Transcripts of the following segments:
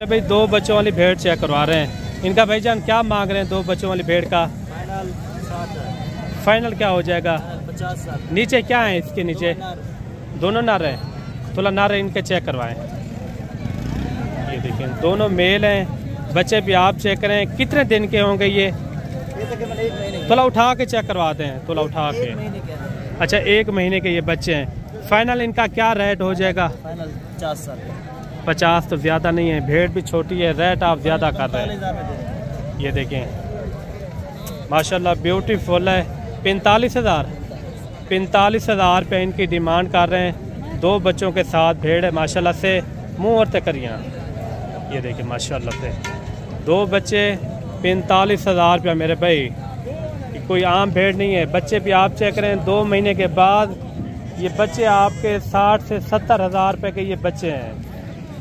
भाई दो बच्चों वाली भेड़ चेक करवा रहे हैं। इनका भाईजान क्या मांग रहे हैं दो बच्चों वाली भेड़ का? फाइनल क्या हो जाएगा? 50। नीचे क्या है इसके नीचे? दोनों नर हैं। थोड़ा नर इनके चेक करवाएं। ये देखें दोनों मेल हैं। बच्चे भी आप चेक करें कितने दिन के होंगे ये? थोड़ा उठा के चेक करवाते हैं, थोड़ा उठा के। अच्छा 1 महीने के ये बच्चे हैं। फाइनल इनका क्या रेट हो जाएगा? 50 तो ज़्यादा नहीं है, भेड़ भी छोटी है, रेट आप ज़्यादा कर रहे हैं। ये देखें माशाल्लाह ब्यूटीफुल है। 45,000 रुपये इनकी डिमांड कर रहे हैं। 2 बच्चों के साथ भेड़ है माशाल्लाह से। मुँह और तकरियाँ ये देखें माशाल्लाह से 2 बच्चे 45,000 रुपया मेरे भाई। कोई आम भेड़ नहीं है। बच्चे भी आप चेक करें 2 महीने के बाद ये बच्चे आपके 60 से 70,000 रुपये के ये बच्चे हैं।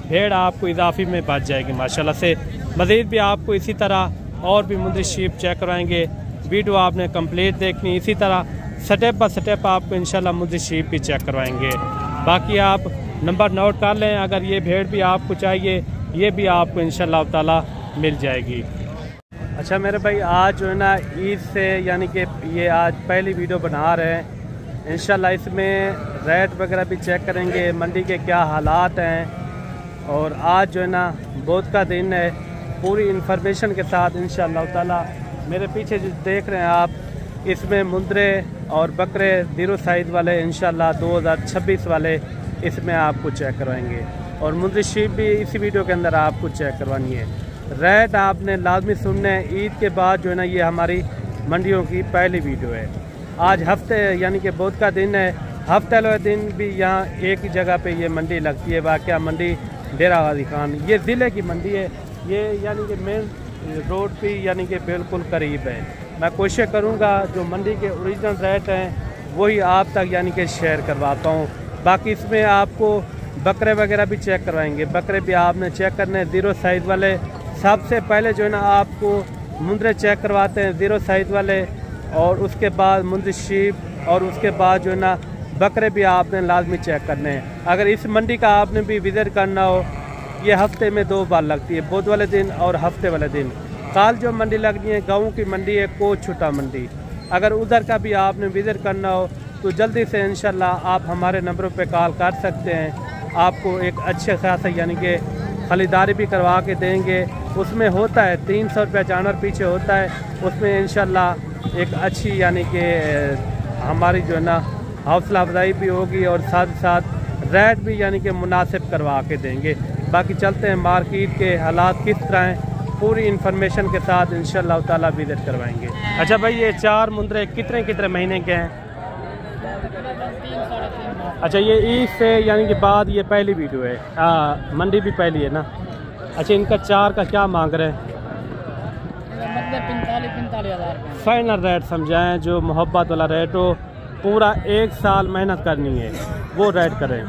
भेड़ आपको इजाफी में बच जाएगी माशाल्लाह से। मज़ीद भी आपको इसी तरह और भी मुंदरी शीप चेक करवाएंगे। वीडियो आपने कंप्लीट देखनी, इसी तरह स्टेप बाय स्टेप आपको इंशाल्लाह मुंदरी शीप भी चेक करवाएंगे। बाकी आप नंबर नोट कर लें, अगर ये भेड़ भी आपको चाहिए ये भी आपको इंशाल्लाह ताला मिल जाएगी। अच्छा मेरे भाई आज जो है ना ईद से यानी कि ये आज पहली वीडियो बना रहे हैं। इंशाल्लाह इसमें रेट वगैरह भी चेक करेंगे, मंडी के क्या हालात हैं। और आज जो है ना बहुत का दिन है, पूरी इन्फॉर्मेशन के साथ इंशाल्लाह ताला। मेरे पीछे जो देख रहे हैं आप, इसमें मुंदरे और बकरे जीरो साइज़ वाले इंशाल्लाह 2026 वाले इसमें आपको चेक करवाएंगे। और मुंदरी शीप भी इसी वीडियो के अंदर आपको चेक करवानी है। रेट आपने लाजमी सुनने हैं। ईद के बाद जो है ना ये हमारी मंडियों की पहली वीडियो है। आज हफ्ते यानी कि बहुत का दिन है। हफ्ते वाले दिन भी यहाँ एक ही जगह पे ये मंडी लगती है। वाक़या मंडी डेरा गाजी खान, ये ज़िले की मंडी है। ये यानी कि मेन रोड पे यानी कि बिल्कुल करीब है। मैं कोशिश करूँगा जो मंडी के ओरिजिनल रेट हैं वही आप तक यानी कि शेयर करवाता हूँ। बाकी इसमें आपको बकरे वगैरह भी चेक करवाएंगे। बकरे भी आपने चेक करने हैं ज़ीरो साइज़ वाले। सबसे पहले जो है ना आपको मुंदरे चेक करवाते हैं ज़ीरो साइज़ वाले, और उसके बाद मुंदरी शीप, और उसके बाद जो है ना बकरे भी आपने लाजमी चेक करने हैं। अगर इस मंडी का आपने भी विज़िट करना हो, ये हफ्ते में 2 बार लगती है, बुध वाले दिन और हफ्ते वाले दिन। कल जो मंडी लगनी है गाँव की मंडी है, कोच छुटा मंडी। अगर उधर का भी आपने विज़िट करना हो तो जल्दी से इंशाल्लाह आप हमारे नंबरों पे कॉल कर सकते हैं। आपको एक अच्छे खासा यानी कि खरीदारी भी करवा के देंगे। उसमें होता है 300 रुपया जानवर पीछे होता है, उसमें इंशाल्लाह एक अच्छी यानी कि हमारी जो है ना हौसला अफजाई भी होगी और साथ साथ रेट भी यानी कि मुनासिब करवा के देंगे। बाकी चलते हैं मार्केट के हालात किस तरह हैं, पूरी इन्फॉर्मेशन के साथ इंशाल्लाह ताला विजिट करवाएंगे। अच्छा भाई ये 4 मुंदरे कितने कितने महीने के हैं? अच्छा ये ईद से यानी कि बाद ये पहली वीडियो है। मंडी भी पहली है ना। अच्छा इनका 4 का क्या मांग रहे हैं? 45,000। फाइनल रेट समझाएं, जो मोहब्बत वाला रेट हो। पूरा 1 साल मेहनत करनी है वो रेट करें।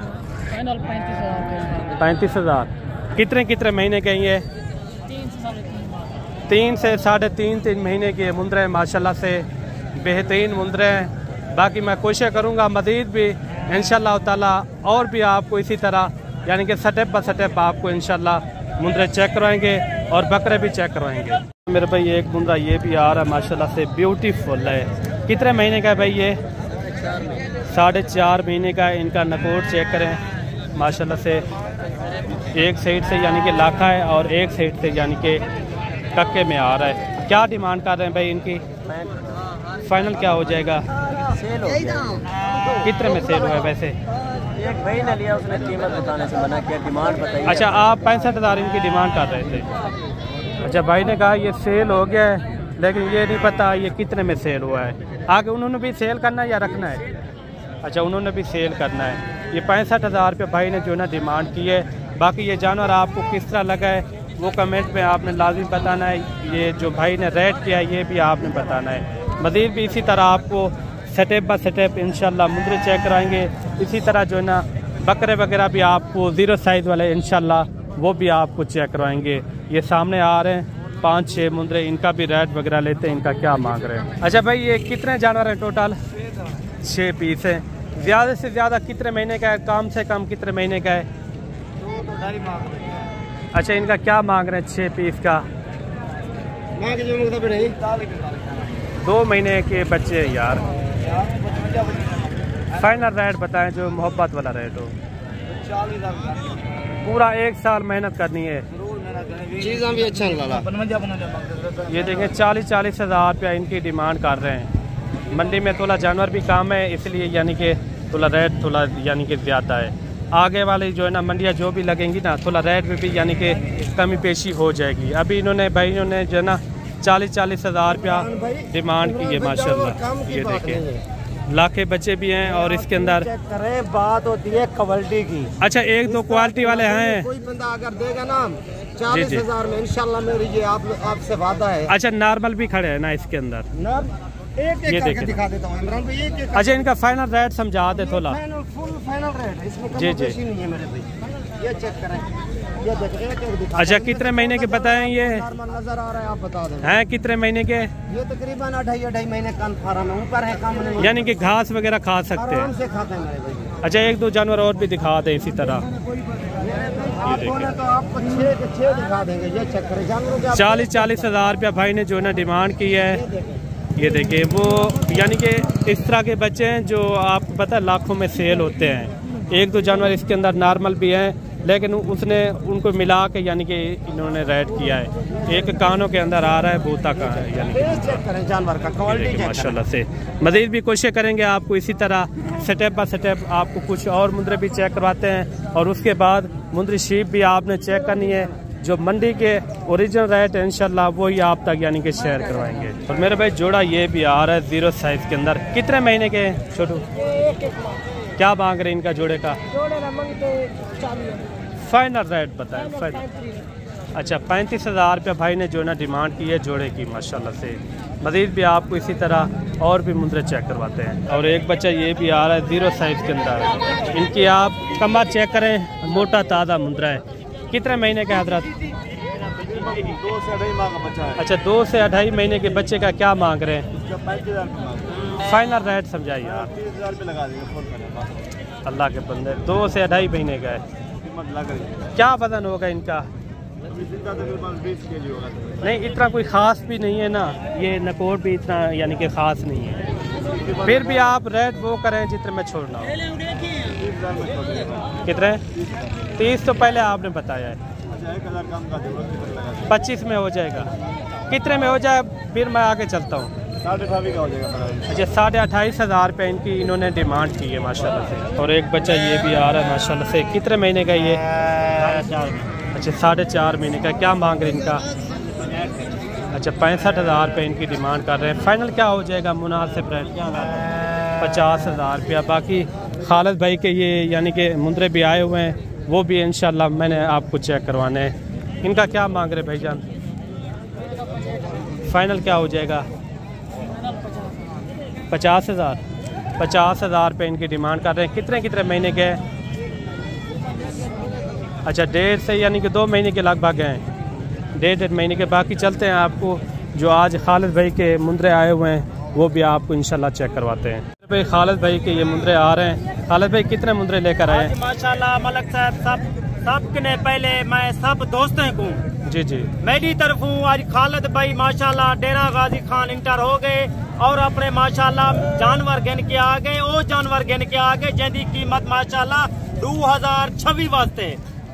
35,000। कितने कितने महीने के ये? 3 से 3.5 महीने के मुंदरे माशाल्लाह से बेहतरीन मुंदरे हैं। बाकी मैं कोशिश करूँगा मज़ीद भी इंशाल्लाह ताला और भी आपको इसी तरह यानी कि स्टेप बाय स्टेप आपको इंशाल्लाह मुंदरे चेक करवाएंगे और बकरे भी चेक करवाएंगे। मेरे भाई एक मुंदरा ये भी आ रहा है माशाल्लाह से ब्यूटीफुल है। कितने महीने का है भाई ये? 4.5 महीने का। इनका नकोट चेक करें माशाल्लाह से। एक साइड से यानी कि लाखा है और एक साइड से यानी कि कक्के में आ रहा है। क्या डिमांड कर रहे हैं भाई इनकी? फाइनल क्या हो जाएगा? सेल हो गया। कितने में सेल हुआ है वैसे? एक भाई ने लिया, उसने कीमत बताने से मना किया। डिमांड बताइए। अच्छा आप 65,000 इनकी डिमांड कर रहे थे। अच्छा भाई ने कहा ये सेल हो गया है, लेकिन ये नहीं पता ये कितने में सेल हुआ है। आगे उन्होंने भी सेल करना है या रखना है? अच्छा उन्होंने भी सेल करना है। ये 65,000 रुपये भाई ने जो ना डिमांड की है। बाकी ये जानवर आपको किस तरह लगा है वो कमेंट में आपने लाजिम बताना है। ये जो भाई ने रेट किया है ये भी आपने बताना है। मज़ीद भी इसी तरह आपको स्टेप बाय स्टेप इंशाल्लाह मुंदरे चेक कराएंगे। इसी तरह जो है ना बकरे वगैरह भी आपको ज़ीरो साइज़ वाले इंशाल्लाह वो भी आपको चेक करवाएंगे। ये सामने आ रहे हैं 5-6 मुंदरे, इनका भी रेट वगैरह लेते हैं, इनका क्या मांग रहे हैं। अच्छा भाई ये कितने जानवर हैं टोटल? 6 पीस हैं। ज़्यादा से ज़्यादा कितने महीने का है? कम से कम कितने महीने का है? अच्छा, इनका क्या मांग रहे हैं 6 पीस का? 2 महीने के बच्चे यार। फाइनल रेट बताएं जो मोहब्बत वाला रेट हो। 40,000 पूरा 1 साल मेहनत करनी है। चीज़ें भी अच्छा लगा। ये देखें 40-40 हज़ार रुपया इनकी डिमांड कर रहे हैं। मंडी में थोड़ा जानवर भी कम है, इसलिए यानी कि थोड़ा रेट थोड़ा यानी कि ज़्यादा है। आगे वाली जो है ना मंडियाँ जो भी लगेंगी ना, थोड़ा रेट में भी यानी कि कमी पेशी हो जाएगी। अभी इन्होंने जो है ना 40-40 हज़ार रुपया डिमांड की है माशाल्लाह। ये देखें लाखे बच्चे भी हैं और इसके अंदर करें बात होती है क्वालिटी की। अच्छा, 1-2 क्वालिटी वाले हैं। कोई बंदा अगर देगा ना 40,000 में इंशाल्लाह मेरी ये आपसे वादा है। अच्छा, नॉर्मल भी खड़े हैं ना इसके अंदर? ये करके दिखा देता हूँ इमरान भाई। एक अच्छा, इनका फाइनल रेट समझा दे थोड़ा। फुल फाइनल रेट है, इसमें जी जी नहीं है मेरे भाई। ये चेक करें, ये देखें, एक दिखा। अच्छा, कितने महीने के बताएं ये? नॉर्मल नजर आ रहा है, आप बता दें। हैं कितने महीने के? ये तकरीबन 2.5 महीने का फार्म है, ऊपर है कम नहीं। यानी कि घास वगैरह खा सकते आराम हैं? से खाते हैं मेरे भाई। अच्छा, 1-2 जानवर और भी दिखा दे इसी तरह। आप बोले तो आपको 6 के 6 दिखा देंगे। ये चेक करें जानवरों के 40-40 हज़ार रुपया भाई ने जो है ना डिमांड की है। ये देखिए वो यानी कि इस तरह के बच्चे हैं जो आपको पता है लाखों में सेल होते हैं। 1-2 जानवर इसके अंदर नॉर्मल भी हैं, लेकिन उसने उनको मिला के यानी कि इन्होंने रेट किया है। एक कानों के अंदर आ रहा है, बूता का है, यानी कि जानवर का क्वालिटी माशाल्लाह से। मज़ीद भी कोशिश करेंगे आपको इसी तरह स्टेप बाय स्टेप आपको कुछ और मुंद्रे भी चेक करवाते हैं, और उसके बाद मुंद्री शीप भी आपने चेक करनी है। जो मंडी के ओरिजिनल रेट है इंशाल्लाह वही आप तक यानी कि शेयर करवाएंगे। और मेरे भाई जोड़ा ये भी आ रहा है 0 साइज के अंदर। कितने महीने के छोटू? क्या मांग रहे हैं इनका जोड़े का? फाइनल रेट बताएं। फाइनल अच्छा 35 हज़ार रुपया भाई ने जो है ना डिमांड की है जोड़े की माशाल्लाह से। मज़ीद भी आपको इसी तरह और भी मुंद्रे चेक करवाते हैं। और एक बच्चा ये भी आ रहा है 0 साइज के अंदर। इनकी आप कमर चेक करें, मोटा ताज़ा मुंद्रा है। कितने महीने का हजरत? 2 से 2.5 माह का बच्चा है। अच्छा, 2 से 2.5 महीने के बच्चे का क्या मांग रहे हैं? 35,000 फाइनल रेट समझाइए आप। 30,000 रुपये लगा देंगे। अल्लाह के बंदे 2 से 2.5 महीने का है। कीमत लग रही है। क्या वजन होगा इनका? 20 kg होगा। नहीं, इतना कोई ख़ास भी नहीं है ना, ये नकोर भी इतना यानी कि ख़ास नहीं है। फिर भी आप रेट वो करें जितने में छोड़ना हो। कितने? 30 तो पहले आपने बताया है। 1,000 कम का 25 में हो जाएगा। कितने में हो जाए फिर मैं आगे चलता हूँ। 28,500 का हो जाएगा। अच्छा, 28,500 हज़ार रुपये इनकी इन्होंने डिमांड की है माशाल्लाह से। और एक बच्चा ये भी आ रहा है माशाल्लाह से। कितने महीने का ये? अच्छा, 4.5 महीने का। क्या मांग रहे इनका? अच्छा, 65 हज़ार रुपये इनकी डिमांड कर रहे हैं। फाइनल क्या हो जाएगा मुनासिब रेट? 50 हज़ार रुपया। बाकी खालिद भाई के ये यानी कि मुंद्रे भी आए हुए हैं, वो भी इंशाल्लाह मैंने आपको चेक करवाने हैं। इनका क्या मांग रहे भाईजान? फाइनल क्या हो जाएगा? 50 हज़ार। 50 हज़ार रुपये इनकी डिमांड कर रहे हैं। कितने महीने के? अच्छा, 1.5 से यानी कि 2 महीने के लगभग हैं। 1.5 महीने के। बाकी चलते हैं आपको जो आज खालिद भाई के मुंद्रे आए हुए हैं वो भी आपको इंशाल्लाह चेक करवाते हैं। भाई खालिद भाई के ये मुंद्रे आ रहे हैं। खालिद भाई कितने मुंद्रे लेकर आए हैं? माशाल्लाह मलक साहब सब ने पहले मैं सब दोस्तों को जी जी मेरी तरफ हूँ। आज खालिद भाई माशाल्लाह डेरा गाजी खान इंटर हो गए और अपने माशाल्लाह जानवर गिन के आ गए। वो जानवर गिन के आ गए जिनकी कीमत माशाल्लाह 2026 वास्ते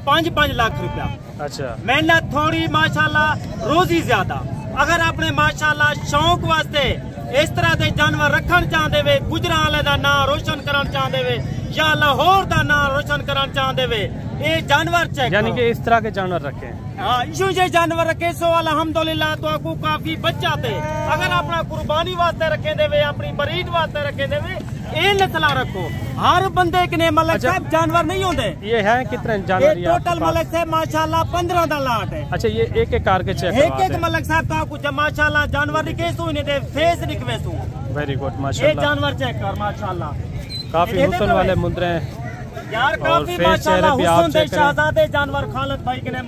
5-5 लाख रुपया। अच्छा, मेहनत थोड़ी माशाल्लाह रोजी ज्यादा। अगर अपने माशाल्लाह शौक वास्ते इस तरह के जानवर रखना चाहते वे, गुजराले का नाम रोशन करना चाहते वे या लाहौर का नाम रोशन करना चाहते वे, ये जानवर चेक यानी कि इस तरह के जानवर रखे हैं। हाँ, यूं ये जानवर रखे सो अल्हम्दुलिल्लाह तो आपको काफी बच्चा थे। अगर अपना कुर्बानी वास्ते रखे देवे, अपनी बरीड वास्ते रखे देवे, ये नस्ला रखो। हर बंदे के ने मलक साहब जानवर नहीं होते। ये है कितने जानवर? ये टोटल मलक साहब माशाल्लाह 15 का लाट है। अच्छा, ये एक कारके चेक एक मलक साहब का कुछ माशाल्लाह जानवर निके सू ने दे फेस निकवे सू। वेरी गुड ये माशाल्लाह। जानवर चेक कर माशाल्लाह काफी हुस्न वाले मुंद्रे हैं यार, और काफी फेस चेहरे माशाल्लाह भी आप हुस्न दे चेक करें। शहजादे जानवर खालिद भाई के ने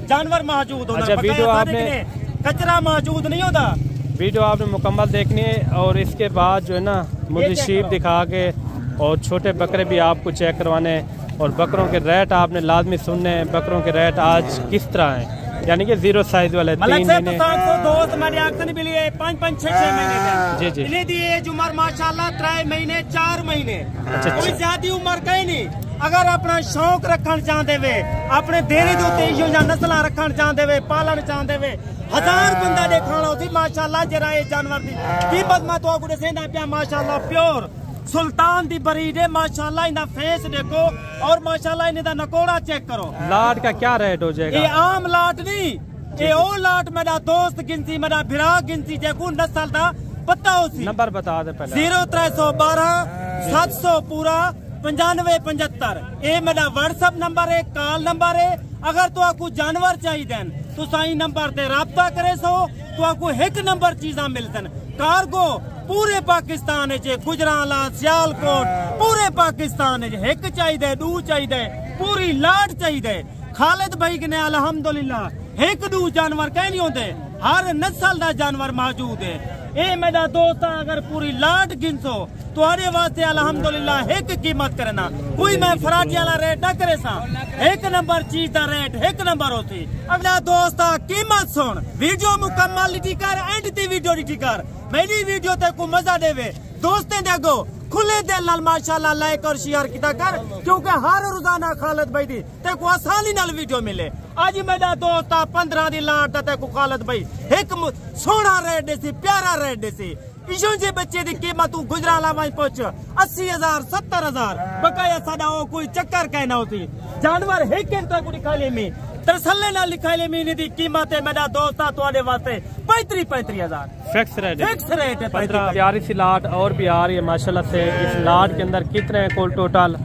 जानवर मौजूद होता। अच्छा, वीडियो आपने कचरा मौजूद नहीं होता। वीडियो आपने मुकम्मल देखनी है और इसके बाद जो है ना मुझे शीप दिखा के और छोटे बकरे भी आपको चेक करवाने हैं। और बकरों के रेट आपने लाजमी सुनने हैं। बकरों के रेट आज किस तरह हैं, यानी कि 0 साइज वाले 3 महीने दोस्त मैंने आखिर भी लिए 5-5 6 महीने जी जी इन्हें दी एज उम्र माशाल्लाह 3 महीने 4 महीने अच्छा कोई ज्यादा उम्र कहीं नहीं। अगर अपना शौक रखना चाहते वे अपने डेरे के इो या नस्ल रखना चाहते वे पालन चाहते वे 1000 बंदा देखना होती माशाल्लाह जरा ये जानवर की कीमत मैं तो दसेना पिया माशाल्लाह प्योर सुल्तान दी ब्रीड है माशाल्लाह। इनका फेस देखो और माशाल्लाह इनका नकोड़ा चेक करो। लाट का क्या रेट हो जाएगा? ये आम लाट नहीं, ये ओ लाट मेरा दोस्त गिनती मेरा भिरा गिनती जेको नस्ल था पता हो सी। नंबर बता दे पहले। 0312 700 पूरा 9575 ये मेरा व्हाट्सएप नंबर है, कॉल नंबर है। अगर तो आपको जानवर चाहिए तो सही नंबर ते राब्ता करे सो तो आपको एक नंबर चीजा मिलतन। कार्गो पूरे पाकिस्तान है, गुजराला सियालकोट पूरे पाकिस्तान है। एक चाहिए, 2 चाहिए, पूरी लाट चाहिए। खालिद भाई ने अल्हम्दुलिल्लाह 1-2 जानवर कहीं नहीं होते, हर नस्ल का जानवर मौजूद है। ए मेरा दोस्त अगर पूरी लाट गिनसो तुम्हारे वास्ते अल्हम्दुलिल्लाह एक कीमत करना। कोई मैं फराजी वाला रेट ना करे सा, एक नंबर चीज का रेट एक नंबर होती। अपना दोस्त कीमत सुन, वीडियो मुकम्मल कर, एंड ती वीडियो कर। मेरी वीडियो ते को मजा देवे दोस्तें देखो खुले दिल नाल माशाल्लाह लाइक और शेयर किया कर, क्योंकि हर रोजाना खालिद भाई दी ते को आसानी नाल वीडियो मिले। आज मेरा दोस्त 15 दी लाट ते को खालिद भाई एक सोना रेट देसी, प्यारा रेट देसी। इशों जे बच्चे दी कीमत तू गुजराला में पहुंच 80,000 70,000 बकाया साडा ओ कोई चक्कर कहना होती। जानवर एक तो को दिखाले में तरसले ना लिखाले में दी कीमत है मेरा दोस्त तुम्हारे वास्ते 35,000 फिक्स रेट है। 15 प्यारी सी लाट और भी आ रही है माशाल्लाह से। इस लाट के अंदर कितने हैं कुल टोटल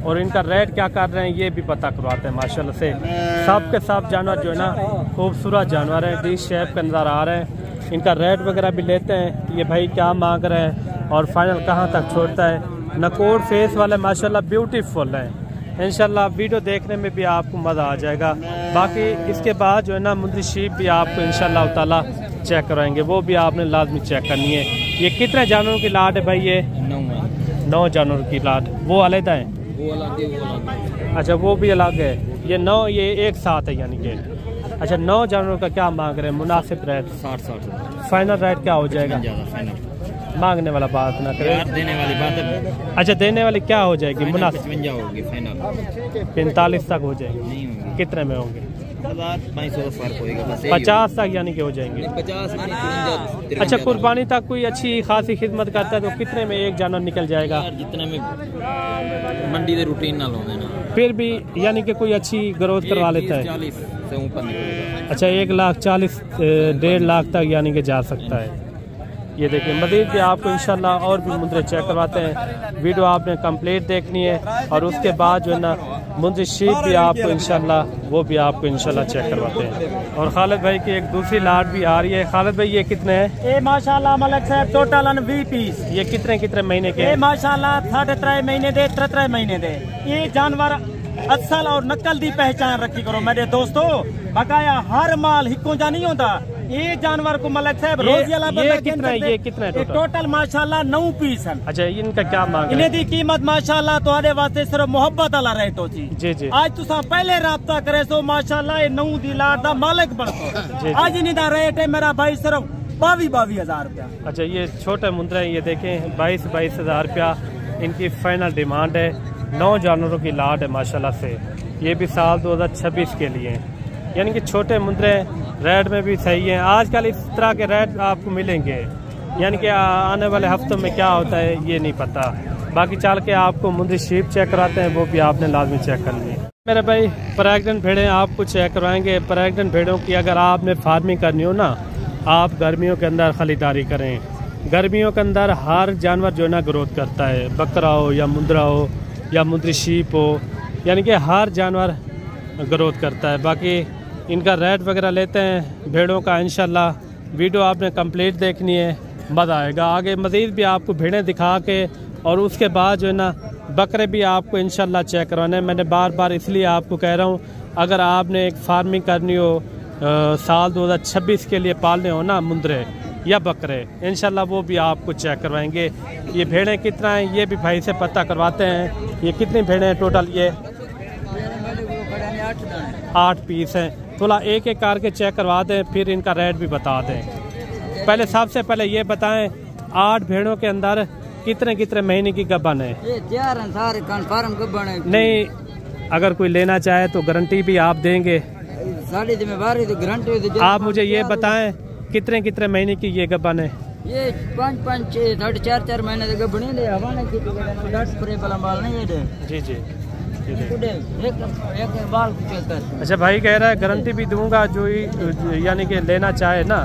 और इनका रेट क्या कर रहे हैं ये भी पता करवाते हैं माशाल्लाह से। सब के सब जानवर जो है ना खूबसूरत जानवर है, डी शेप के अंदर आ रहे हैं। इनका रेट वगैरह भी लेते हैं, ये भाई क्या मांग रहे हैं और फाइनल कहाँ तक छोड़ता है। नकोड़ फेस वाले माशाल्लाह ब्यूटीफुल हैं। इंशाल्लाह वीडियो देखने में भी आपको मज़ा आ जाएगा। बाकी इसके बाद जो है ना मुंदरी शीप भी आपको इंशाल्लाह ताला चेक कराएंगे, वो भी आपने लाजमी चेक करनी है। ये कितने जानवरों की लाट है भाई? ये 9 जानवरों की लाट। वो अलग है? अच्छा वो भी अलग है। ये 9 ये एक साथ है यानी कि। अच्छा 9 जानवरों का क्या मांग रहे हैं? मुनासिब रेट 60 फाइनल रेट क्या हो जाएगा? मांगने वाला बात ना करे, देने वाली बात है। अच्छा देने वाली क्या हो जाएगी? मुनासिब 55 होगी फाइनल, 45 तक हो जाएगी। नहीं होगी, कितने में होंगे? 500 फर्क होएगा बस। 50 तक यानी कि हो जाएंगे। 50 अच्छा कुर्बानी तक कोई अच्छी खासी खिदमत करता है तो कितने में एक जानवर निकल जाएगा? जितने में मंडी के रूटीन ना लोगे ना, फिर भी यानी कि कोई अच्छी ग्रोथ करवा लेता है। 40 से ऊपर निकलेगा। अच्छा 1,40,000 1.5 लाख तक यानी कि जा सकता है। ये देखिए मज़ीद भी आपको इंशाल्लाह और भी मुंदरे चेक करवाते हैं। वीडियो आपने कंप्लीट देखनी है और उसके बाद जो है ना मुंदरी शीप भी आपको इंशाल्लाह वो भी आपको इंशाल्लाह चेक करवाते हैं। और खालिद भाई की एक दूसरी लाट भी आ रही है। खालिद भाई ये कितने हैं? ये माशाल्लाह मलक साहब टोटल 20 पीस। ये कितने महीने के? ये माशाल्लाह 3.5 महीने दे 3 महीने दे। ये जानवर असल और नकल दी पहचान रखी करो मेरे दोस्तों। बकाया हर माल हिक्को जा नहीं होता। ये जानवर को मलक साहब रोज ये कितना टोटल माशाल्लाह 9 पीस है। अच्छा इनका क्या मांग? इन्हें दी कीमत माशाल्लाह तुम्हारे वास्ते सिर्फ मोहब्बत वाला रेट हो जी जी। आज तुसा पहले राब्ता करे सो माशाल्लाह ये 9 दी लाट दा मालिक बनतो। आज इन्हीं दा रेट है मेरा भाई सिर्फ 22,000 रुपया। अच्छा ये छोटे मुंदरे ये देखें 22,000 रुपया इनकी फाइनल डिमांड है। 9 जानवरों की लाट है माशाल्लाह से। ये भी साल 2026 के लिए यानी कि छोटे मुंदरे रेट में भी सही है। आजकल इस तरह के रेट आपको मिलेंगे, यानी कि आने वाले हफ्तों में क्या होता है ये नहीं पता। बाकी चल के आपको मुंदरी शीप चेक कराते हैं, वो भी आपने लाजमी चेक करनी है। मेरे भाई प्रेग्नेंट भेड़ें आपको चेक करवाएंगे। प्रेग्नेंट भेड़ों की अगर आपने फार्मिंग करनी हो ना, आप गर्मियों के अंदर खरीदारी करें। गर्मियों के अंदर हर जानवर जो है ना ग्रोथ करता है, बकरा हो या मुंदरा हो या मुंदरी शीप हो, यानी कि हर जानवर ग्रोथ करता है। बाकी इनका रेट वगैरह लेते हैं भेड़ों का इंशाल्लाह। वीडियो आपने कंप्लीट देखनी है, मज़ा आएगा। आगे मज़ीद भी आपको भेड़ें दिखा के और उसके बाद जो है ना बकरे भी आपको इंशाल्लाह चेक करवाने। मैंने बार बार इसलिए आपको कह रहा हूँ, अगर आपने एक फार्मिंग करनी हो साल 2026 के लिए पालने हो ना मुंदरे या बकरे, इंशाल्लाह वो भी आपको चेक करवाएंगे। ये भेड़ें कितना हैं ये भी भाई से पता करवाते हैं। ये कितनी भेड़ें हैं टोटल? ये 8 पीस हैं। थोड़ा एक एक करके चेक करवा दें, फिर इनका रेट भी बता दें। पहले सबसे पहले ये बताएं 8 भेड़ों के अंदर कितने कितने महीने की गबन है? ये तैयार हैं सारे कन्फर्म गबन है। नहीं, अगर कोई लेना चाहे तो गारंटी भी आप देंगे? सारी जिम्मेवारी तो गारंटी तो आप मुझे ये बताएं कितने कितने महीने की ये गबन है? ये 5-5, 6, 4 महीने तक गबनी दे हवाने की तो डट स्प्रे वाला माल नहीं है दे। जी जी एक बाल चेक कर। अच्छा, भाई कह रहा है गारंटी भी दूंगा, जो यानी कि लेना चाहे ना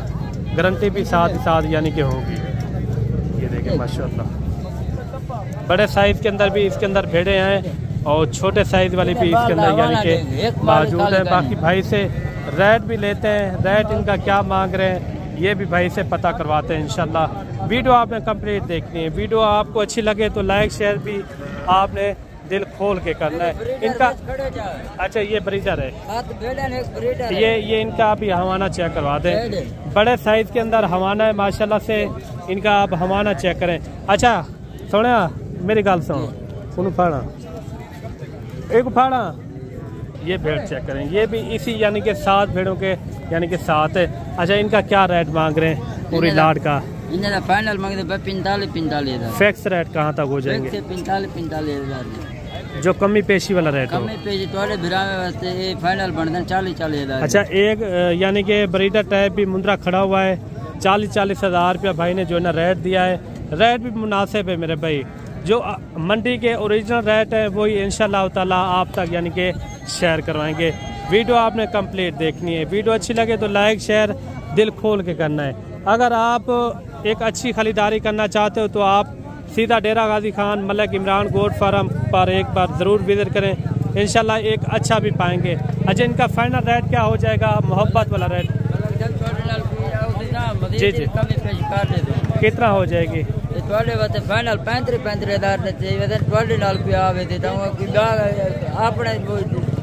गारंटी भी साथ ही साथ यानी कि होगी। ये देखिए माशाल्लाह, बड़े साइज के अंदर भी इसके अंदर भेड़े हैं और छोटे साइज वाली भी इसके अंदर यानी कि मौजूद है। बाकी भाई से रेट भी लेते हैं, रेट इनका क्या मांग रहे हैं ये भी भाई से पता करवाते हैं इंशाल्लाह। वीडियो आपने कंप्लीट देखनी है। वीडियो आपको अच्छी लगे तो लाइक शेयर भी आपने दिल खोल के करना है। इनका अच्छा ये ब्रीडर है, ये इनका अभी हवाना चेक करवा दें। बड़े साइज के अंदर हवाना है माशाल्लाह से, इनका आप हवाना चेक करें। अच्छा सुना मेरी गल सुनो, फाड़ा एक फाड़ा, ये भेड़ चेक करें, ये भी इसी यानी कि 7 भेड़ों के यानी कि 7 है। अच्छा इनका क्या रेट मांग रहे हैं पूरी लाड का? इनका फाइनल मांगते 45 हज़ार। फिक्स रेट कहाँ तक हो जाएंगे? 45 हज़ार जो कमी पेशी वाला रेट कमी पेशी थोड़े भिरावे वास्ते फाइनल बनते 40 हज़ार। अच्छा एक यानी कि ब्रीडर टाइप भी मुंद्रा खड़ा हुआ है, 40 हज़ार रुपया भाई ने जो है ना रेट दिया है। रेट भी मुनासिब है मेरे भाई, जो मंडी के ओरिजिनल रेट है वही इंशाल्लाह ताला आप तक यानी कि शेयर करवाएंगे। वीडियो आपने कंप्लीट देखनी है। वीडियो अच्छी लगे तो लाइक शेयर दिल खोल के करना है। अगर आप एक अच्छी खरीदारी करना चाहते हो तो आप सीधा डेरा गाजी खान मलिक इमरान गोट फार्म पर एक बार ज़रूर विजिट करें, इंशाल्लाह एक अच्छा भी पाएंगे। अच्छा इनका फाइनल रेट क्या हो जाएगा, मोहब्बत वाला रेट? जी जी कितना हो जाएगी? थोड़े वास्ते फाइनल 35 हज़ार चाहिए थोड़े नाल कोई आवे ते अपने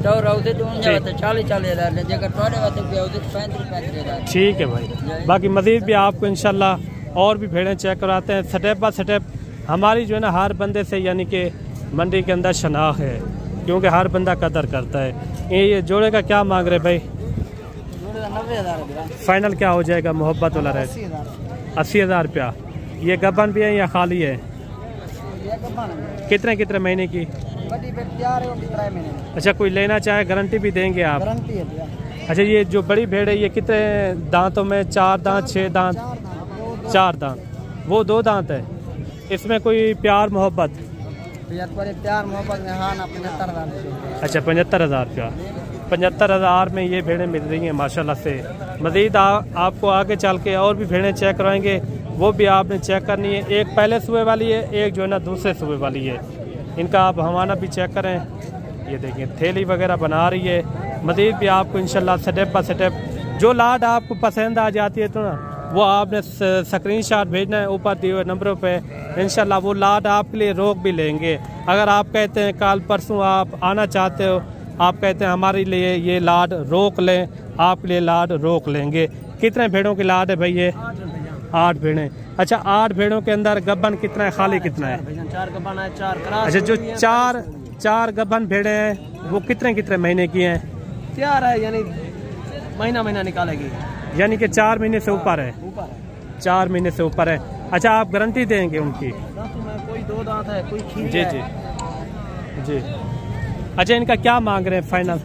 दौर आउते तो उन वास्ते 40 हज़ार ने, जेकर थोड़े वास्ते कोई आउते 35 हज़ार। ठीक है भाई, बाकी मजीद भी आपको इंशाल्लाह और भी भेड़ें चेक कराते हैं स्टेप बाय स्टेप। हमारी जो है ना हर बंदे से यानी कि मंडी के अंदर शनाख्त है, क्योंकि हर बंदा कदर करता है। ये जोड़े का क्या मांग रहे भाई? 90 हज़ार। फाइनल क्या हो जाएगा मोहब्बत वाला रेट? 80 हज़ार रुपया। ये गबन भी है या खाली है? कितने कितने महीने की? अच्छा कोई लेना चाहे गारंटी भी देंगे आप? गारंटी है। अच्छा ये जो बड़ी भेड़ है ये कितने दांतों में? 4 दांत, 6 दांत? 4 दांत। वो 2 दांत है। इसमें कोई प्यार मोहब्बत? प्यार मोहब्बत में हाँ ना 75 हज़ार। अच्छा 75 हज़ार रुपया। 75 हज़ार में ये भेड़ें मिल रही हैं माशाल्लाह से। मज़ीद आपको आगे चल के और भी भेड़ें चेक करवाएंगे, वो भी आपने चेक करनी है। एक पहले सूबे वाली है, एक जो है ना दूसरे सूबे वाली है। इनका आप हवाना भी चेक करें। ये देखिए थैली वगैरह बना रही है। मज़ीद भी आपको इंशाल्लाह स्टेप बाय स्टेप जो लाड आपको पसंद आ जाती है तो ना वो आपने स्क्रीनशॉट भेजना है ऊपर दिए हुए नंबरों पे। इंशाल्लाह वो लाड आपके लिए रोक भी लेंगे। अगर आप कहते हैं कल परसों आप आना चाहते हो, आप कहते हैं हमारे लिए ये लाड रोक लें, आपके लिए लाड रोक लेंगे। कितने भेड़ों की लाड है भाई ये? 8 भेड़ें। अच्छा 8 भेड़ों के अंदर गबन कितना है, खाली कितना है? 4 गबन है, 4 क्रॉस। अच्छा जो 4 गबन भेड़ें हैं वो कितने कितने महीने की हैं? तैयार है, यानी महीना निकालेगी, यानी कि 4 महीने से ऊपर है। 4 महीने से ऊपर है। अच्छा आप गारंटी देंगे उनकी? कोई 2 दांत है, कोई खीर जी जी जी। अच्छा इनका क्या मांग रहे हैं फाइनल?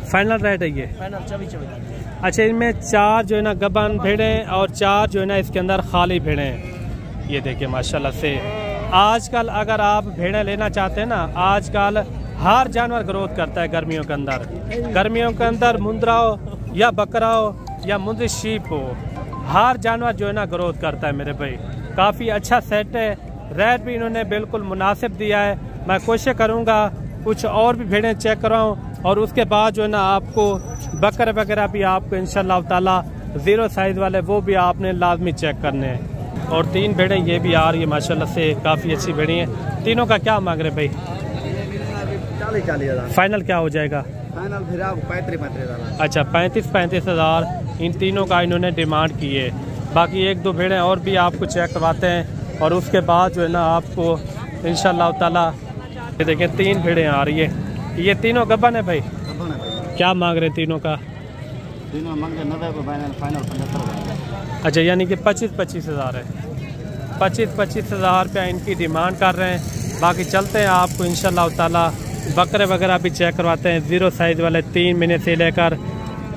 फाइनल रेट है ये? फाइनल 24। अच्छा इनमें 4 जो है ना गबन भेड़ें और 4 जो है ना इसके अंदर खाली भेड़ें हैं। ये देखिए माशाल्लाह से। आजकल अगर आप भेड़ें लेना चाहते हैं ना, आजकल हर जानवर ग्रोथ करता है गर्मियों के अंदर। गर्मियों के अंदर मुंद्रा हो या बकरा हो या मुंद्री शीप हो, हर जानवर जो है ना ग्रोथ करता है मेरे भाई। काफ़ी अच्छा सेट है। रेट भी इन्होंने बिल्कुल मुनासिब दिया है। मैं कोशिश करूँगा कुछ और भी भेड़ें चेक कराऊँ और उसके बाद जो है ना आपको बकरे वगैरह भी आपको इंशाल्लाह ताला 0 साइज़ वाले वो भी आपने लाजमी चेक करने हैं। और 3 भेड़ें ये भी आ रही है माशाल्लाह से, काफ़ी अच्छी भेड़ी हैं। तीनों का क्या मांग रहे भाई? 40 हज़ार। फाइनल क्या हो जाएगा? फाइनल फिर आपको 35 हज़ार। अच्छा 35 हज़ार इन तीनों का इन्होंने डिमांड की है। बाकी 1-2 भेड़ें और भी आपको चेक करवाते हैं और उसके बाद जो है ना आपको इंशाल्लाह ताला ये देखें 3 भेड़ें आ रही है। ये तीनों गबन है भाई? क्या मांग रहे हैं तीनों का? तीनों मांगे 90 को, फाइनल 75। अच्छा, यानी कि 25-25 हज़ार है। 25-25 हज़ार रुपया इनकी डिमांड कर रहे हैं। बाकी चलते हैं, आपको इंशाल्लाह ताला बकरे वगैरह भी चेक करवाते हैं। 0 साइज़ वाले 3 महीने से लेकर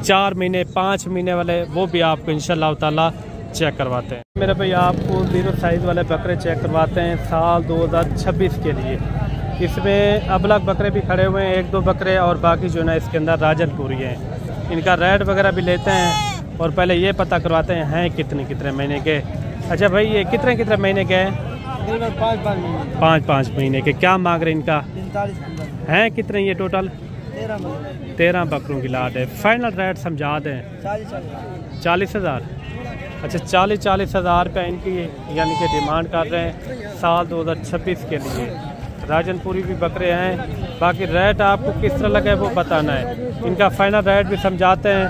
4 महीने 5 महीने वाले वो भी आपको इंशाल्लाह ताला चेक करवाते हैं। मेरे भाई आपको 0 साइज़ वाले बकरे चेक करवाते हैं साल 2026 के लिए। इसमें अबलग बकरे भी खड़े हुए हैं, 1-2 बकरे, और बाकी जो है ना इसके अंदर राजनपुरी हैं। इनका रेट वगैरह भी लेते हैं और पहले ये पता करवाते हैं कितने महीने के। अच्छा भाई, ये कितने महीने के हैं? 5-5 महीने के। क्या मांग रहे हैं इनका? हैं कितने ये टोटल? 13 बकरों की लाट है। फाइनल रेट समझा दें। 40 हज़ार। अच्छा, 40 हज़ार रुपये इनकी यानी कि डिमांड कर रहे हैं साल 2026 के लिए। राजनपुरी भी बकरे हैं। बाकी रेट आपको किस तरह लगे वो बताना है। इनका फाइनल रेट भी समझाते हैं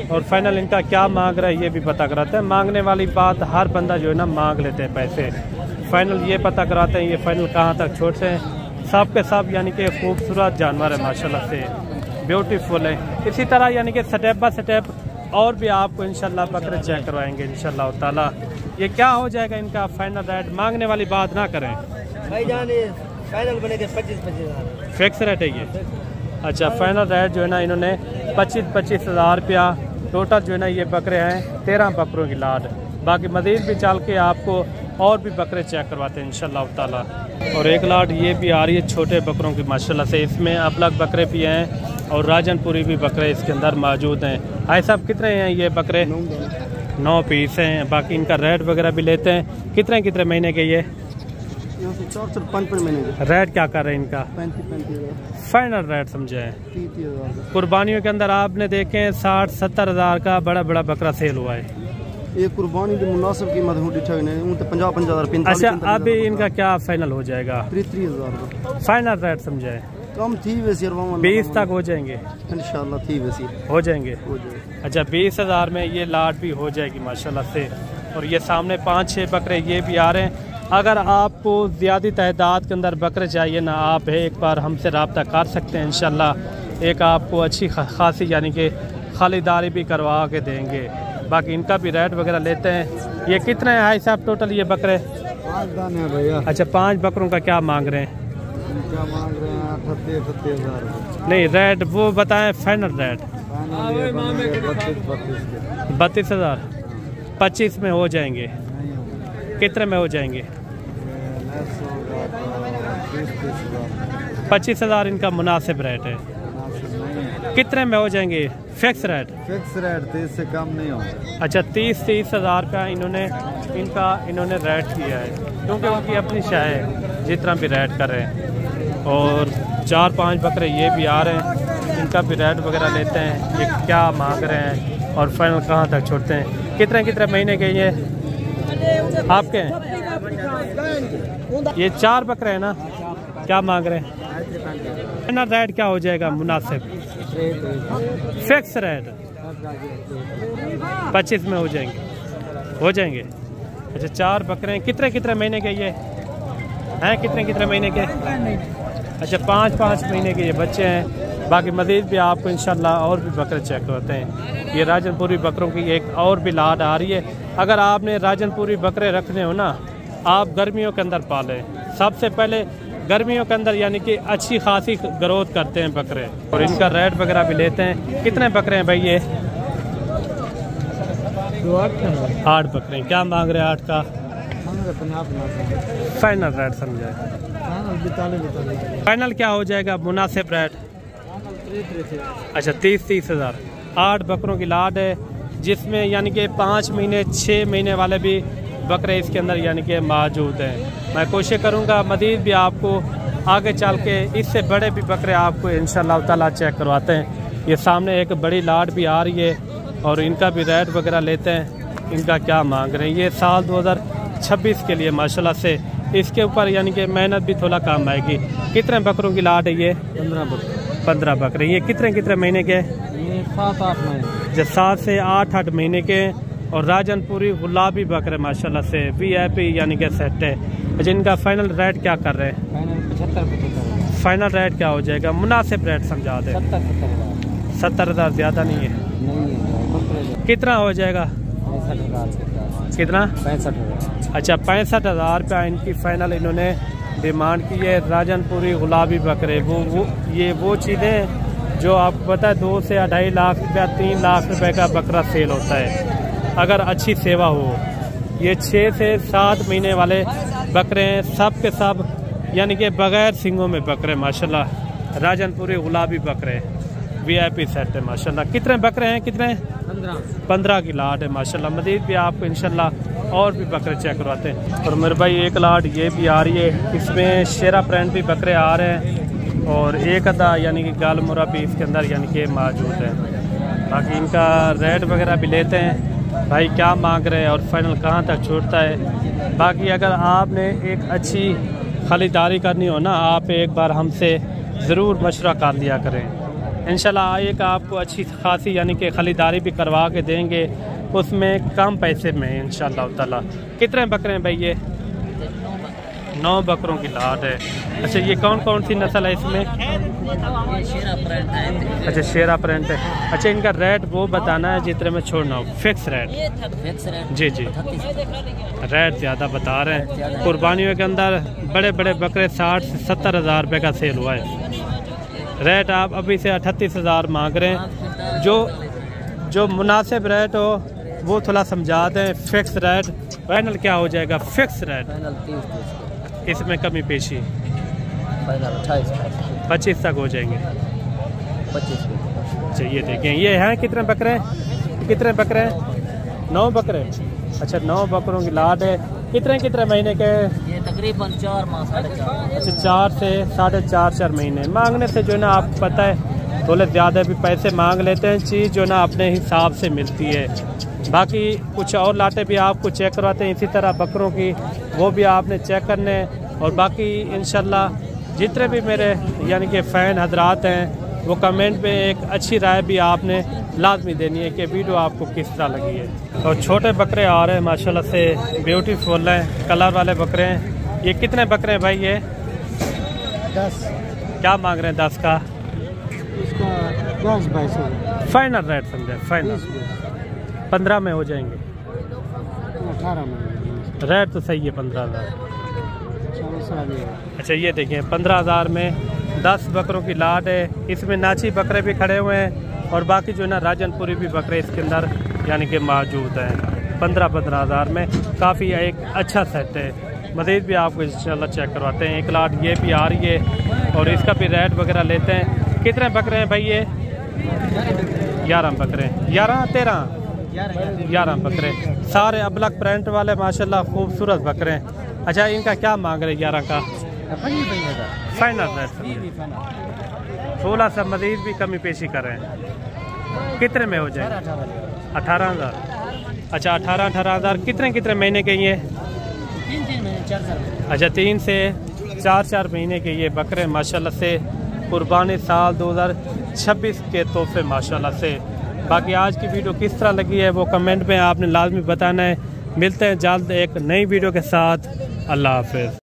और फाइनल इनका क्या मांग रहा है ये भी पता कराते हैं। मांगने वाली बात, हर बंदा जो है ना मांग लेते हैं पैसे। फाइनल ये पता कराते हैं ये फाइनल कहाँ तक छोड़ते हैं। सब के सब यानी कि खूबसूरत जानवर है माशाल्लाह से, ब्यूटीफुल है। इसी तरह यानी कि स्टेप बाय स्टेप और भी आपको इंशाल्लाह बकरे चेक करवाएंगे इंशाल्लाह ताला। ये क्या हो जाएगा इनका फाइनल रेट? मांगने वाली बात ना करें भाई जान, फाइनल बनेगा 25-25 हज़ार फिक्स रेट है ये। अच्छा, फाइनल रेट जो है ना इन्होंने 25-25 हज़ार रुपया टोटल जो है ना ये बकरे हैं 13 बकरों की लाट। बाकी मज़ीद भी चल के आपको और भी बकरे चेक करवाते हैं इंशाल्लाह ताला। और एक लाट ये भी आ रही है छोटे बकरों की माशाल्लाह से। इसमें अबलग बकरे भी हैं और राजनपुरी भी बकरे इसके अंदर मौजूद हैं। भाई साहब कितने हैं ये बकरे? 9 पीस हैं। बाकी इनका रेट वगैरह भी लेते हैं। कितने महीने के ये? 4-5 महीने के। रेट क्या कर रहे हैं इनका? 35-35 फाइनल रेट समझे? 30,000। कुर्बानियों के अंदर आपने देखे 60-70 हज़ार का बड़ा बकरा सेल हुआ है। ये कुर्बानी की मुनासिब कीमत होती है ना, 50-50 हज़ार। अच्छा, अभी इनका क्या फाइनल हो जाएगा? 30,000 फाइनल रेट समझे? कम थी वैसे 20 तक हो जाएंगे इंशाल्लाह। थी वैसे हो जाएंगे। अच्छा, 20 हज़ार में ये लाट भी हो जाएगी माशाल्लाह से। और ये सामने 5-6 बकरे ये भी आ रहे हैं। अगर आपको ज़्यादा तादाद के अंदर बकरे चाहिए ना, आप एक बार हमसे रब्ता कर सकते हैं इंशाल्लाह। एक आपको अच्छी खासी यानी कि खालीदारी भी करवा के देंगे। बाकी इनका भी रेट वगैरह लेते हैं। ये कितने हैं भाई साहब टोटल ये बकरे? 5 दाने हैं भैया। अच्छा, 5 बकरों का क्या मांग रहे हैं? क्या मांग रहे हैं? 38 हज़ार। नहीं, रेट वो बताएं फाइनल रेट। 32 हज़ार। 25 में हो जाएंगे? कितने में हो जाएंगे? 25 हज़ार इनका मुनासिब रेट है। कितने में हो जाएंगे? Fix rate? फिक्स रेट 30 से कम नहीं होगा। अच्छा, 30 हज़ार का इन्होंने रेट किया है क्योंकि उनकी अपनी शाह है जितना भी रेट कर रहे हैं। और 4-5 बकरे ये भी आ रहे हैं, इनका भी रेट वगैरह लेते हैं। ये क्या मांग रहे हैं और फाइनल कहाँ तक छोड़ते हैं? कितने महीने के ये आपके हैं? ये 4 बकरे हैं ना? क्या मांग रहे हैं? फाइनल रेट क्या हो जाएगा मुनासिब? फिक्स रेट 25 में हो जाएंगे। अच्छा, 4 बकरे हैं। कितने महीने के ये हैं? कितने महीने के? अच्छा, 5-5 महीने के ये बच्चे हैं। बाकी मज़ीद भी आपको इंशाल्लाह और भी बकरे चेक करते हैं। ये राजनपुरी बकरों की एक और भी लाट आ रही है। अगर आपने राजनपुरी बकरे रखने हो ना, आप गर्मियों के अंदर पालें। सबसे पहले गर्मियों के अंदर यानी कि अच्छी खासी ग्रोथ करते हैं बकरे। और इनका रेट वगैरह भी लेते हैं। कितने बकरे हैं भाई ये? 8 बकरे हैं। क्या मांग रहे हैं 8 का? फाइनल रेट समझे? फाइनल क्या हो जाएगा मुनासिब रेट? अच्छा, 30 हज़ार। 8 बकरों की लाट है जिसमें यानी कि 5 महीने 6 महीने वाले भी बकरे इसके अंदर यानी कि मौजूद हैं। मैं कोशिश करूंगा मज़ीद भी आपको आगे चल के इससे बड़े भी बकरे आपको इंशाल्लाह ताला चेक करवाते हैं। ये सामने एक बड़ी लाट भी आ रही है और इनका भी रेट वगैरह लेते हैं। इनका क्या मांग रहे हैं? ये साल 2026 के लिए माशाल्लाह से इसके ऊपर यानी कि मेहनत भी थोड़ा काम आएगी। कितने बकरों की लाट है ये? 15 बकरे। ये कितने महीने के? 7-8 महीने। जो 7 से 8 महीने के। और राजनपुरी गुलाबी बकरे माशाल्लाह से VIP यानी कि सेट है। जिनका फाइनल रेट क्या कर रहे हैं? फाइनल 75-75। फाइनल रेट क्या हो जाएगा? मुनासिब रेट समझा दे। 70,000 ज़्यादा नहीं है? कितना हो जाएगा? 65,000। कितना? 65,000। अच्छा 65,000 रुपया इनकी फाइनल इन्होंने डिमांड की है। राजनपुरी गुलाबी बकरे वो चीज़ें जो आपको पता है 2 से 2.5 लाख रुपया 3 लाख रुपए का बकरा सेल होता है अगर अच्छी सेवा हो। ये 6 से 7 महीने वाले बकरे हैं, सब के सब यानी कि बगैर सिंगों में बकरे माशाल्लाह। राजनपुरी गुलाबी बकरे VIP सेट है माशाल्लाह। कितने बकरे हैं? कितने? 15 की लाट है माशाल्लाह। मज़ीद भी आपको इंशाल्लाह और भी बकरे चेक करवाते हैं। और मेरे भाई एक लाट ये भी आ रही है, इसमें शेरा प्रिंट भी बकरे आ रहे हैं और एक अदा यानी कि गाल मुरा भी इसके अंदर यानी कि मौजूद है। बाकी इनका रेट वगैरह भी लेते हैं भाई क्या मांग रहे हैं और फाइनल कहाँ तक छूटता है। बाकी अगर आपने एक अच्छी खरीदारी करनी हो ना, आप एक बार हमसे ज़रूर मशवरा कर लिया करें। इंशाल्लाह एक आपको अच्छी खासी यानी कि खरीदारी भी करवा के देंगे, उसमें कम पैसे में इंशाल्लाह ताला। कितने बकरे हैं भाई ये? 9 बकरों की लाट है। अच्छा ये कौन कौन सी नस्ल है इसमें? अच्छा शेरा प्रिंट है। अच्छा इनका रेट वो बताना है जितने में छोड़ना हो। Fix rate? जी जी रेट ज़्यादा बता रहे हैं। कुर्बानियों के अंदर बड़े बड़े बकरे 60 से 70,000 रुपये का सेल हुआ है। रेट आप अभी से 38,000 मांग रहे हैं। जो मुनासिब रेट हो वो थोड़ा समझा दें। फिक्स रेट फाइनल क्या हो जाएगा? Fix rate final 30। इसमें कमी पेशी फाइनल 28। 25 तक हो जाएंगे। 25। चाहिए देखें ये हैं कितने बकरे? कितने बकरे? 9 बकरे। अच्छा 9 बकरों की लाट है। कितने महीने के? ये तकरीबन 4 माह 4.5। अच्छा 4 से 4.5 महीने। मांगने से जो है ना आपको पता है थोड़े ज़्यादा भी पैसे मांग लेते हैं, चीज़ जो ना अपने हिसाब से मिलती है। बाकी कुछ और लाटें भी आपको चेक करवाते हैं इसी तरह बकरों की, वो भी आपने चेक करने हैं। और बाकी इंशाल्लाह जितने भी मेरे यानी कि फ़ैन हजरात हैं वो कमेंट में एक अच्छी राय भी आपने लाजमी देनी है कि वीडियो आपको किस तरह लगी है। और छोटे बकरे आ रहे हैं माशाल्लाह से ब्यूटीफुल हैं, कलर वाले बकरे हैं। ये कितने बकरे हैं भाई ये? 10। क्या मांग रहे हैं 10 का? इसका 10-22 फाइनल रेट समझे? फाइनल 15 में हो जाएंगे। 18 में रेट तो सही है 15,000। 40,000। अच्छा ये देखिए 15,000 में 10 बकरों की लाट है। इसमें नाची बकरे भी खड़े हुए हैं और बाकी जो है ना राजनपुरी भी बकरे इसके अंदर यानी कि मौजूद हैं। 15,000 में काफ़ी एक अच्छा सेट है। मज़ीद भी आपको इंशाल्लाह चेक करवाते हैं। एक लाट ये भी आ रही है और इसका भी रेट वगैरह लेते हैं। कितने बकरे हैं भाई ये? 11 बकरे। 11 बकरे सारे अबलक प्रिंट वाले माशाल्लाह खूबसूरत बकरे हैं। अच्छा इनका क्या मांग रहे? 11 का फाइनल रेट 16 से मज़ीद भी कमी पेशी कर रहे हैं। कितने में हो जाए? 18,000। अच्छा 18,000 कितने महीने के ये? 3 महीने 4 अच्छा 3 से 4 महीने के ये बकरे माशाल्लाह से कुर्बानी साल 2026 के तोहफे माशाल्लाह से। बाकी आज की वीडियो किस तरह लगी है वो कमेंट में आपने लाजमी बताना है। मिलते हैं जल्द एक नई वीडियो के साथ। अल्लाह हाफिज़।